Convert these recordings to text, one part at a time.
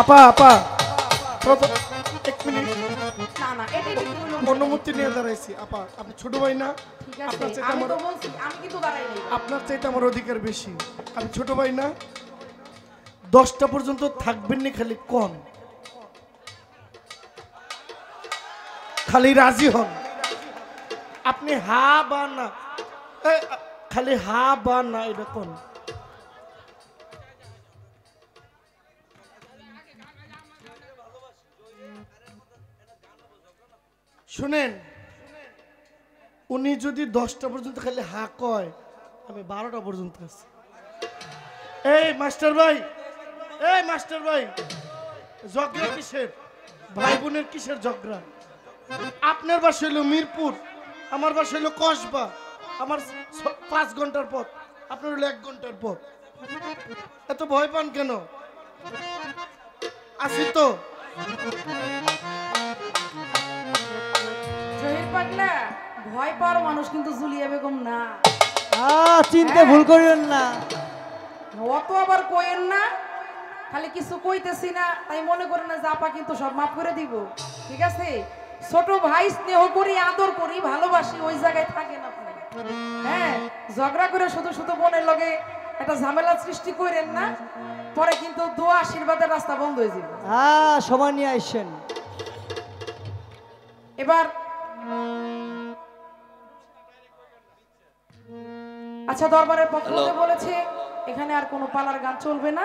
আপা আপা এক মিনিট না না এটা কি হলো অনুমতি নিয়ে দাঁড়াইছি আপা আপনি ছোট ভাই না ঠিক আছে আমি তো বলছি আমি কিন্তু দাঁড়াই নাই আপনার চাইতে আমার অধিকার বেশি আমি ছোট ভাই না 10টা পর্যন্ত থাকবেন না খালি কম খালি রাজি হন আপনি হা বা না খালি হা বা না এটা কোন শুনেন উনি যদি 10টা পর্যন্ত খালি হা কয় আমি 12টা পর্যন্ত আছি এই মাস্টার ভাই ঝগড়া কিসের ভাই বোনের কিসের ঝগড়া আপনার বাসা হইল মিরপুর আমার বাসা হইল কসবা আমার 5 ঘন্টার পথ আপনার হইল 1 ঘন্টার পথ এত ভয় পান কেন আসি তো জহির পাগলা ভয় পাওয়ার মানুষ কিন্তু জুলিয়া বেগম না চিনতে ভুল করিয়েন না অত আবার কইেন না খালি কিছু কইতেছি না তাই মনে করেন না যে আপা কিন্তু সব মাফ করে দিব ঠিক আছে ছোট ভাই স্নেহ করি আদর করি ভালোবাসি ওই জায়গায় থাকেন আপনি হ্যাঁ ঝগড়া করে শুধু শুধু বোনের লগে একটা ঝামেলা সৃষ্টি করেন না পরে কিন্তু দোয়া আশীর্বাদের রাস্তা বন্ধ হয়ে যাবে সময় নিয়ে আইসেন এবার আচ্ছা দরবারের পক্ষ থেকে বলেছে এখানে আর কোনো পালার গান চলবে না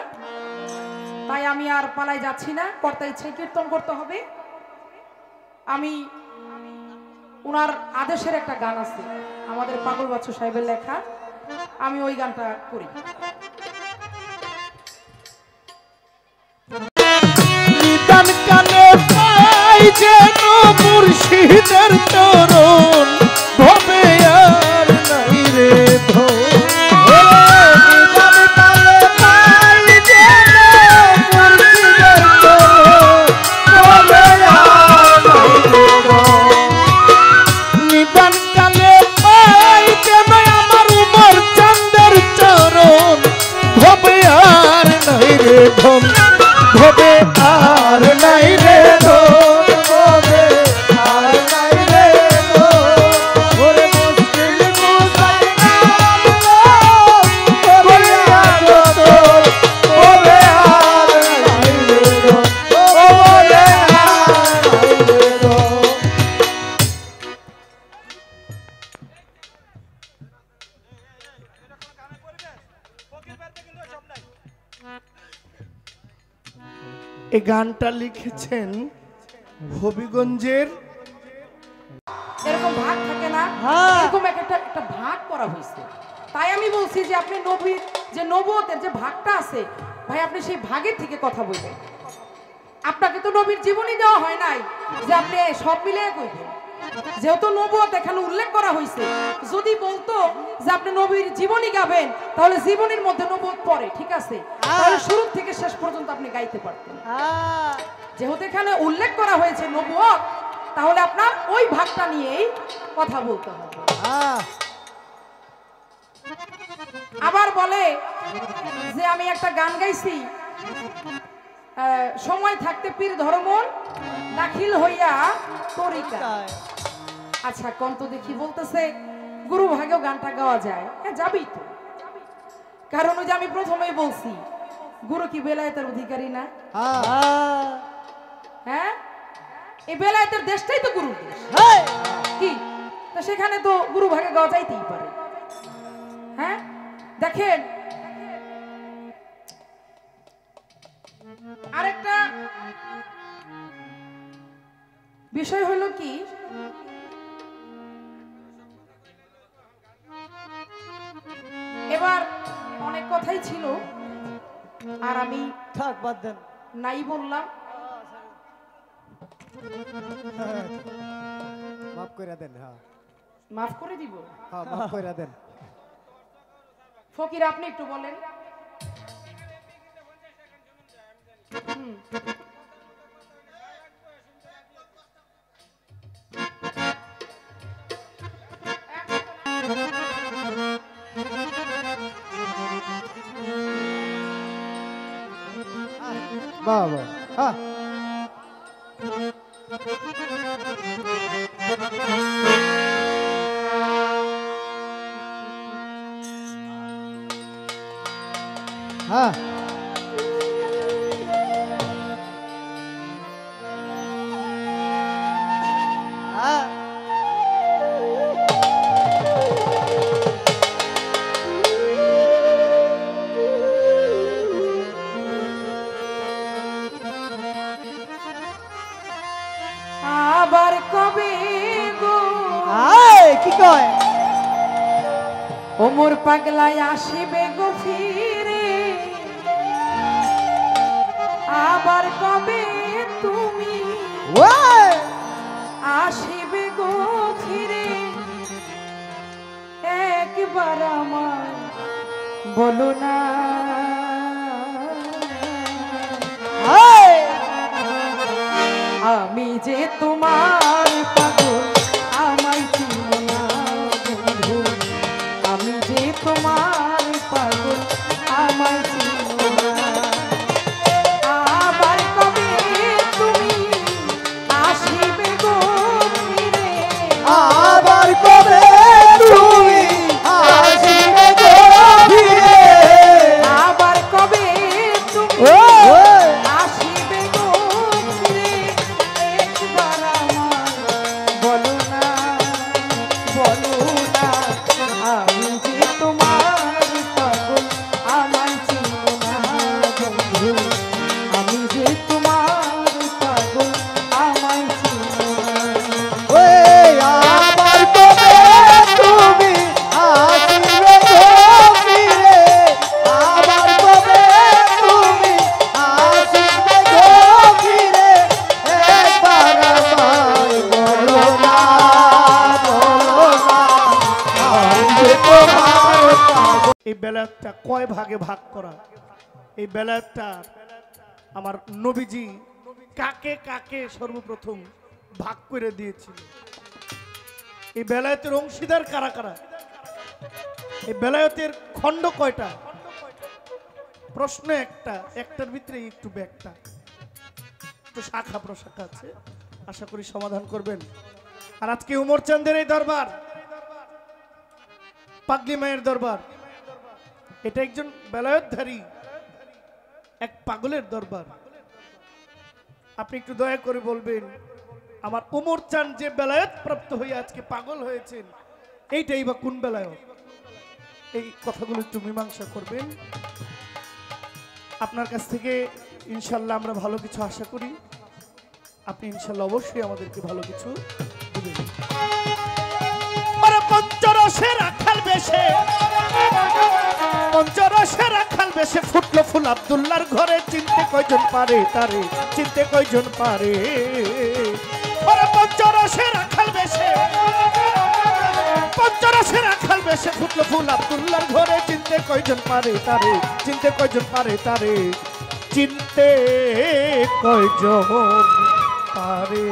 তাই আমি আর পালাই যাচ্ছি না কর্তা ইচ্ছে কীর্তন করতে হবে আমি ওনার আদেশের একটা গান আছে আমাদের পাগল বাচ্চু সাহেবের লেখা আমি ওই গানটা করি নিদান কানে পাই যেন মুর্শিদের চরণ ভবে আর নাই রে ভবে আর নাই রে ধন ভবে আর নাই রে ওরে মুশকিল মুসাইনা ভবে আর তোর ভবে আর নাই রে ধন ভবে আর নাই রে ধন এই গানটা লিখেছেন হবিগঞ্জের এরকম ভাগ থাকে না এরকম একটা ভাগ করা হয়েছে তাই আমি বলছি যে আপনি নবীর যে নবুয়তের যে ভাগটা আছে ভাই আপনি সেই ভাগের থেকে কথা বলবেন আপনাকে তো নবীর জীবনী দেওয়া হয় নাই যে আপনি সব মিলিয়ে কইবেন যেহেতু নবুয়ত এখানে উল্লেখ করা হয়েছে যদি বলতো যে আপনি নবীর জীবনী গাবেন তাহলে জীবনীর মধ্যে নবুয়ত পড়ে ঠিক আছে তাহলে শুরু থেকে শেষ পর্যন্ত আপনি গাইতে পারতেন যেহেতু এখানে উল্লেখ করা হয়েছে নবুয়ত তাহলে আপনার ওই ভাগটা নিয়েই কথা বলতে হবে আবার বলে যে আমি একটা গান গাইছি সময় থাকতে পীর ধর্মন দাখিল হইয়া তরিকা আচ্ছা কন্ত দেখি বলতেছে গুরু ভাগেও গানটা গাওয়া যায় হ্যাঁ যাবি তো কারণ ওই যে আমি প্রথমেই বলছি গুরু কি বেলায়েতের অধিকারী না হ্যাঁ এই বেলায়েতের দেশটাই তো গুরুর দেশ কি তো সেখানে তো গুরু ভাগে গাওয়া যাইতেই পারে হ্যাঁ দেখেন আরেকটা বিষয় হলো কি এবার অনেক কথাই ছিল আর আমি থাক বাদ দেন নাই বললাম মাফ করে দেন মাফ করে দিব মাফ করে দেন ফকির আপনি একটু বলেন বাবা হ্যাঁ হ্যাঁ হ্যাঁ আবার কবে গো আয় কি কয় ওমর পাগলায় আসিবে গো ফিরে আবার কবে তুমি ওই আসিবে গো ফিরে একবার আমার বলো না আয় আমি যে তোমার পাগল আমায় চিনো না বন্ধু আমি যে তোমার পাগল আমায় চিনো না আবার কবে তুমি আসিবে গো ফিরে আবার কবে তুমি আসিবে গো ফিরে আবার কবে তুমি ওই আসিবে গো ফিরে একবার আমার বলো না আমি যে তোমার পাগল আমায় চিনো না বন্ধু আমি যে তোমার পাগল আমায় চিনো না ওই আবার কবে তুমি আসিবে গো ফিরে আবার কবে তুমি আসিবে গো ফিরে একবার আমায় বলো না আমি যে তোমার পাগল। এই বেলাটা কয় ভাগে ভাগ করা, এই বেলাটা আমার নবীজি কাকে কাকে সর্বপ্রথম ভাগ করে দিয়েছিল, এই বেলায়েতের অংশীদার কারা কারা, এই বেলায়েতের খণ্ড কয়টা, প্রশ্ন একটা, একটার ভিতরে একটু ব্যাগটা একটু শাখা প্রশাখা আছে, আশা করি সমাধান করবেন। আর আজকে উমর চাঁদের এই দরবার, পাগলি মায়ের দরবার, এটা একজন বেলায়েতধারী এক পাগলের দরবার। আপনি একটু দয়া করে বলবেন, আমার উমর চান যে বেলায়েত প্রাপ্ত হয়ে আজকে পাগল হয়েছেন, এইটাই বা কোন বেলায়েত? এই কথাগুলো একটু মীমাংসা করবেন। আপনার কাছ থেকে ইনশাল্লাহ আমরা ভালো কিছু আশা করি, আপনি ইনশাল্লাহ অবশ্যই আমাদেরকে ভালো কিছু দিবেন। পঞ্চরসে রাখাল বেশে, পঞ্চরসে রাখাল বেশে ফুটলো ফুল আব্দুল্লাহর ঘরে, চিনতে কয়জন পারে তারে, চিনতে কয়জন পারে। পঞ্চরসে রাখাল বেশে, পঞ্চরসে রাখাল বেশে ফুটলো ফুল আব্দুল্লাহর ঘরে, চিনতে কয়জন পারে তারে, চিনতে কয়জন পারে তারে, চিনতে কয়জন পারে।